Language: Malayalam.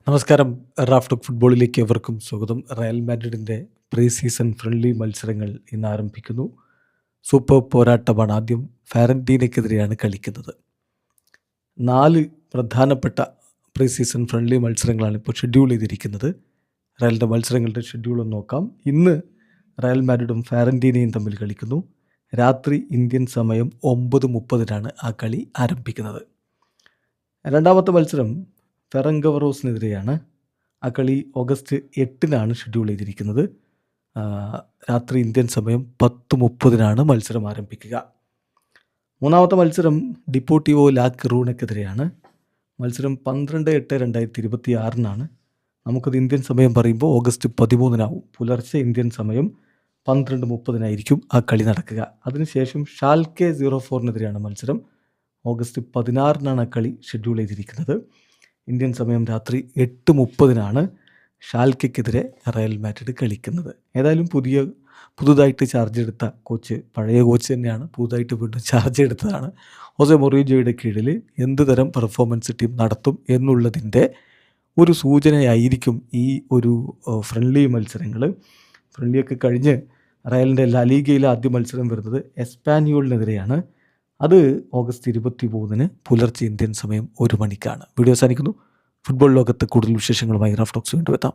നമസ്കാരം. റാഫ്റ്റോക്ക് ഫുട്ബോളിലേക്ക് എവർക്കും സ്വാഗതം. റയൽ മാഡ്രിഡിൻ്റെ പ്രീ സീസൺ ഫ്രണ്ട്ലി മത്സരങ്ങൾ ഇന്ന് ആരംഭിക്കുന്നു. സൂപ്പർ പോരാട്ടമാണ്. ആദ്യം ഫാരന്റീനയ്ക്കെതിരെയാണ് കളിക്കുന്നത്. 4 പ്രധാനപ്പെട്ട പ്രീ സീസൺ ഫ്രണ്ട്ലി മത്സരങ്ങളാണ് ഇപ്പോൾ ഷെഡ്യൂൾ ചെയ്തിരിക്കുന്നത്. റയലിൻ്റെ മത്സരങ്ങളുടെ ഷെഡ്യൂൾ ഒന്ന് നോക്കാം. ഇന്ന് റയൽ മാഡ്രിഡും ഫാരന്റീനയും തമ്മിൽ കളിക്കുന്നു. രാത്രി ഇന്ത്യൻ സമയം 9:30 ആ കളി ആരംഭിക്കുന്നത്. രണ്ടാമത്തെ മത്സരം ഫെറങ്കവറോസിനെതിരെയാണ്. ആ കളി ഓഗസ്റ്റ് 8 ഷെഡ്യൂൾ ചെയ്തിരിക്കുന്നത്. രാത്രി ഇന്ത്യൻ സമയം 10:30 മത്സരം ആരംഭിക്കുക. മൂന്നാമത്തെ മത്സരം ഡിപ്പോർട്ടിവോ ലാ കറൂണയ്ക്കെതിരെയാണ്. മത്സരം 12/8/2026 നമുക്കത് ഇന്ത്യൻ സമയം പറയുമ്പോൾ ഓഗസ്റ്റ് 13 പുലർച്ചെ ഇന്ത്യൻ സമയം 12:30 ആ കളി നടക്കുക. അതിനുശേഷം ഷാൽക്കെ 04 മത്സരം. ഓഗസ്റ്റ് 16 ആ കളി ഷെഡ്യൂൾ ചെയ്തിരിക്കുന്നത്. ഇന്ത്യൻ സമയം രാത്രി 8:30 ഷാൽക്കെതിരെ റയൽ മാഡ്രിഡ് കളിക്കുന്നത്. ഏതായാലും പുതുതായിട്ട് ചാർജ് എടുത്ത കോച്ച്, പഴയ കോച്ച് തന്നെയാണ്, പുതുതായിട്ട് വീണ്ടും ചാർജ് എടുത്തതാണ്. ഹോസെ മൊറീഞ്ഞോയുടെ കീഴിൽ എന്ത് തരം പെർഫോമൻസ് ടീം നടത്തും എന്നുള്ളതിൻ്റെ ഒരു സൂചനയായിരിക്കും ഈ ഒരു ഫ്രണ്ട്ലി മത്സരങ്ങൾ. ഫ്രണ്ട്ലിയൊക്കെ കഴിഞ്ഞ് റയലിൻ്റെ ലാലീഗയിലെ ആദ്യ മത്സരം വരുന്നത് എസ്പാനിയോളിനെതിരെയാണ്. അത് ഓഗസ്റ്റ് 23 പുലർച്ചെ ഇന്ത്യൻ സമയം 1 മണിക്കാണ്. വീഡിയോ അവസാനിക്കുന്നു. ഫുട്ബോൾ ലോകത്ത് കൂടുതൽ വിശേഷങ്ങളുമായി റാഫ്റ്റോക്സ് വീണ്ടും എത്താം.